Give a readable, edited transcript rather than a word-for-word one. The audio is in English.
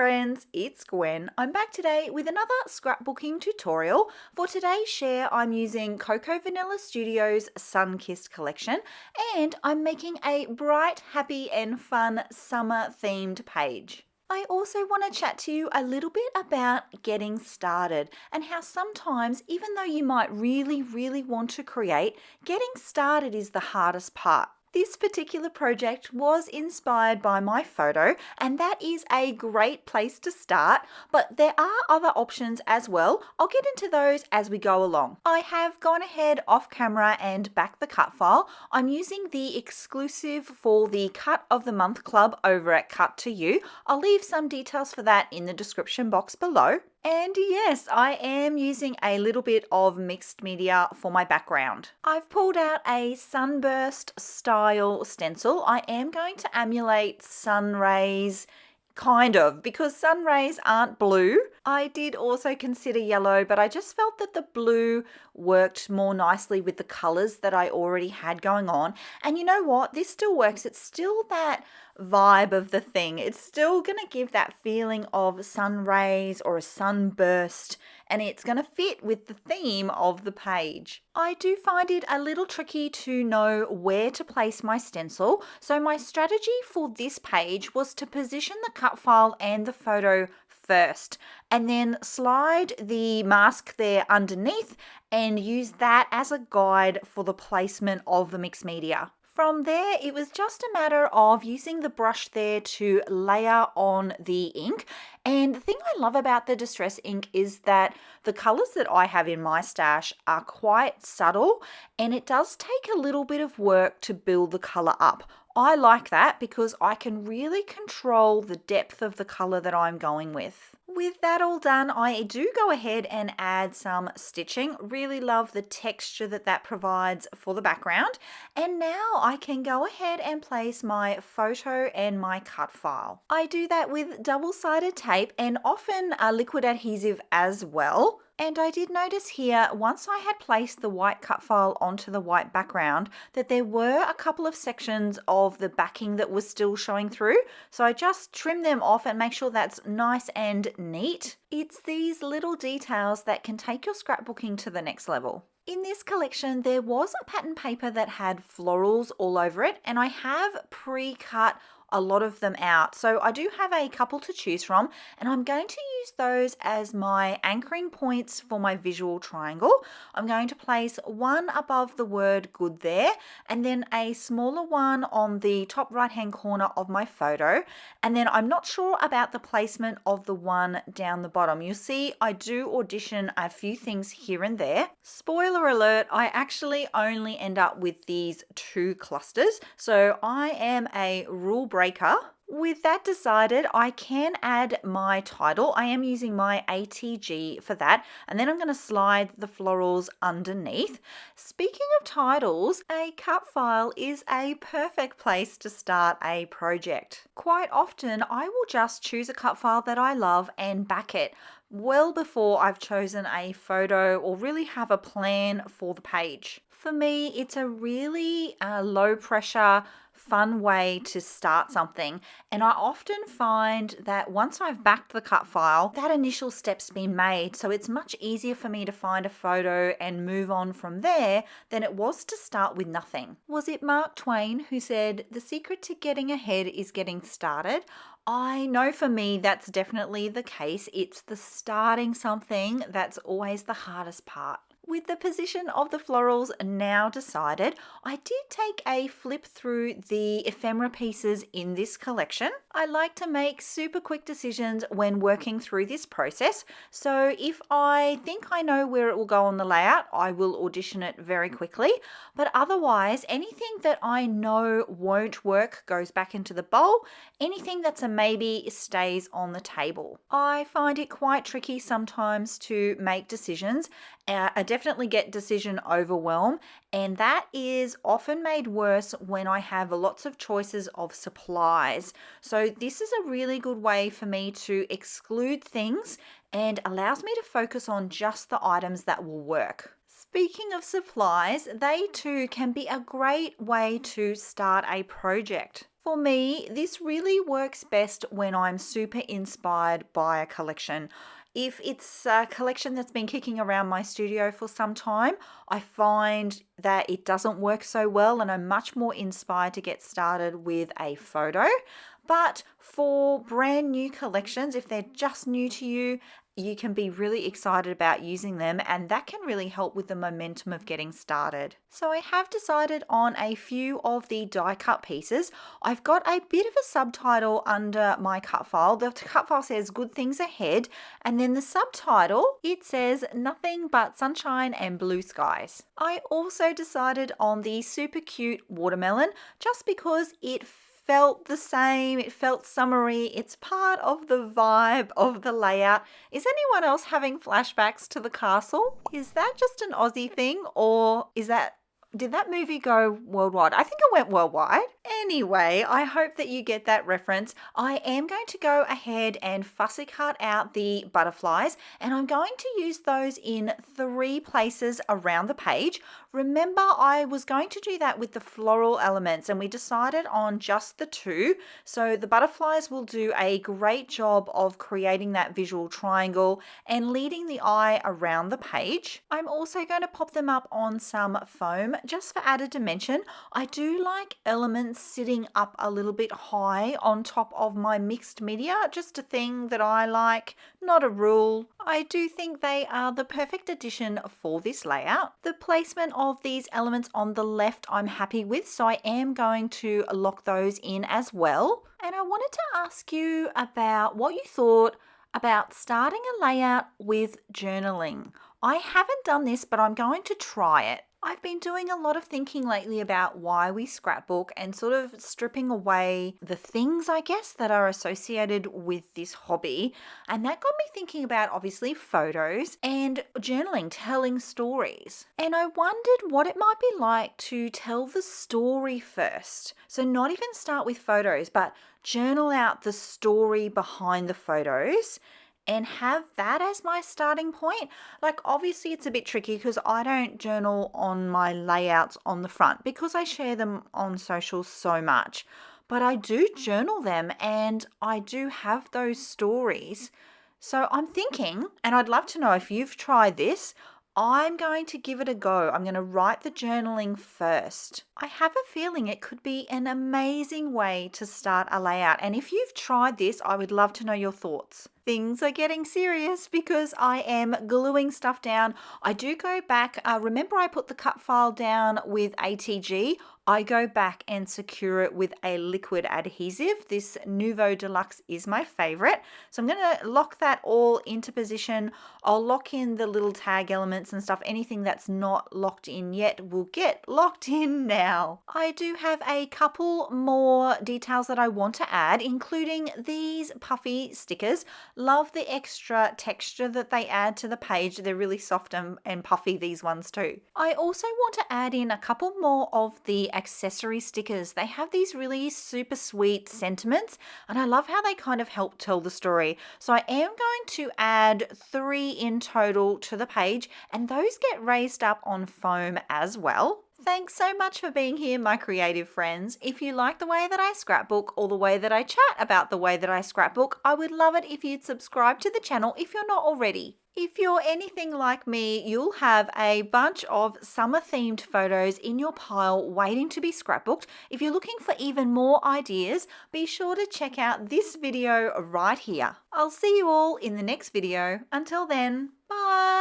friends, it's Gwen. I'm back today with another scrapbooking tutorial. For today's share, I'm using Cocoa Vanilla Studios Sun-Kissed collection, and I'm making a bright, happy and fun summer themed page. I also want to chat to you a little bit about getting started and how sometimes, even though you might really want to create, getting started is the hardest part. This particular project was inspired by my photo, and that is a great place to start, but there are other options as well. I'll get into those as we go along. I have gone ahead off camera and back the cut file. I'm using the exclusive for the Cut of the Month Club over at Cut to You. I'll leave some details for that in the description box below. And yes, I am using a little bit of mixed media for my background. I've pulled out a sunburst style stencil. I am going to emulate sun rays, kind of, because sun rays aren't blue. I did also consider yellow, but I just felt that the blue worked more nicely with the colors that I already had going on. And you know what? This still works. It's still that vibe of the thing. It's still going to give that feeling of sun rays or a sunburst, and it's going to fit with the theme of the page. I do find it a little tricky to know where to place my stencil, so my strategy for this page was to position the cut file and the photo first, and then slide the mask there underneath and use that as a guide for the placement of the mixed media. From there, it was just a matter of using the brush there to layer on the ink. And the thing I love about the distress ink is that the colors that I have in my stash are quite subtle, and it does take a little bit of work to build the color up. I like that because I can really control the depth of the color that I'm going with. With that all done, I do go ahead and add some stitching. Really love the texture that provides for the background. And now I can go ahead and place my photo and my cut file. I do that with double-sided tape and often a liquid adhesive as well. And I did notice here, once I had placed the white cut file onto the white background, that there were a couple of sections of the backing that was still showing through. So I just trim them off and make sure that's nice and neat. It's these little details that can take your scrapbooking to the next level. In this collection, there was a pattern paper that had florals all over it, and I have pre-cut a lot of them out. So I do have a couple to choose from, and I'm going to use those as my anchoring points for my visual triangle. I'm going to place one above the word good there, and then a smaller one on the top right hand corner of my photo. And then I'm not sure about the placement of the one down the bottom. You'll see I do audition a few things here and there. Spoiler alert, I actually only end up with these two clusters. So I am a rule breaker. With that decided, I can add my title. I am using my ATG for that, and then I'm going to slide the florals underneath. Speaking of titles, a cut file is a perfect place to start a project. Quite often, I will just choose a cut file that I love and back it well before I've chosen a photo or really have a plan for the page. For me, it's a really low pressure, fun way to start something, and I often find that once I've backed the cut file, that initial step's been made, so it's much easier for me to find a photo and move on from there than it was to start with nothing. Was it Mark Twain who said, "The secret to getting ahead is getting started"? I know for me that's definitely the case. It's the starting something that's always the hardest part. With the position of the florals now decided, I did take a flip through the ephemera pieces in this collection. I like to make super quick decisions when working through this process, so if I think I know where it will go on the layout, I will audition it very quickly, but otherwise anything that I know won't work goes back into the bowl. Anything that's a maybe stays on the table. I find it quite tricky sometimes to make decisions. I definitely get decision overwhelm, and that is often made worse when I have lots of choices of supplies. So this is a really good way for me to exclude things and allows me to focus on just the items that will work. Speaking of supplies, they too can be a great way to start a project. For me, this really works best when I'm super inspired by a collection. If it's a collection that's been kicking around my studio for some time, I find that it doesn't work so well and I'm much more inspired to get started with a photo. But for brand new collections, if they're just new to you, you can be really excited about using them, and that can really help with the momentum of getting started. So I have decided on a few of the die cut pieces. I've got a bit of a subtitle under my cut file. The cut file says good things ahead, and then the subtitle, it says nothing but sunshine and blue skies. I also decided on the super cute watermelon just because it felt the same. It felt summery. It's part of the vibe of the layout. Is anyone else having flashbacks to the castle? Is that just an Aussie thing, or did that movie go worldwide? I think it went worldwide. Anyway, I hope that you get that reference. I am going to go ahead and fussy cut out the butterflies, and I'm going to use those in 3 places around the page. Remember, I was going to do that with the floral elements, and we decided on just the 2. So the butterflies will do a great job of creating that visual triangle and leading the eye around the page. I'm also going to pop them up on some foam just for added dimension. I do like elements sitting up a little bit high on top of my mixed media, just a thing that I like, not a rule. I do think they are the perfect addition for this layout. The placement of these elements on the left I'm happy with, so I am going to lock those in as well. And I wanted to ask you about what you thought about starting a layout with journaling. I haven't done this, but I'm going to try it. I've been doing a lot of thinking lately about why we scrapbook and sort of stripping away the things, I guess, that are associated with this hobby. And that got me thinking about, obviously, photos and journaling, telling stories. And I wondered what it might be like to tell the story first. So not even start with photos, but journal out the story behind the photos and have that as my starting point. Like, obviously it's a bit tricky because I don't journal on my layouts on the front because I share them on social so much, but I do journal them and I do have those stories. So I'm thinking, and I'd love to know if you've tried this, I'm going to give it a go. I'm going to write the journaling first. I have a feeling it could be an amazing way to start a layout. And if you've tried this, I would love to know your thoughts. Things are getting serious because I am gluing stuff down. I do go back. Remember I put the cut file down with ATG? I go back and secure it with a liquid adhesive. This Nuvo Deluxe is my favorite. So I'm going to lock that all into position. I'll lock in the little tag elements and stuff. Anything that's not locked in yet will get locked in now. I do have a couple more details that I want to add, including these puffy stickers. Love the extra texture that they add to the page. They're really soft and puffy, these ones too. I also want to add in a couple more of the accessory stickers. They have these really super sweet sentiments, and I love how they kind of help tell the story. So I am going to add 3 in total to the page, and those get raised up on foam as well. Thanks so much for being here, my creative friends. If you like the way that I scrapbook or the way that I chat about the way that I scrapbook, I would love it if you'd subscribe to the channel if you're not already. If you're anything like me, you'll have a bunch of summer-themed photos in your pile waiting to be scrapbooked. If you're looking for even more ideas, be sure to check out this video right here. I'll see you all in the next video. Until then, bye!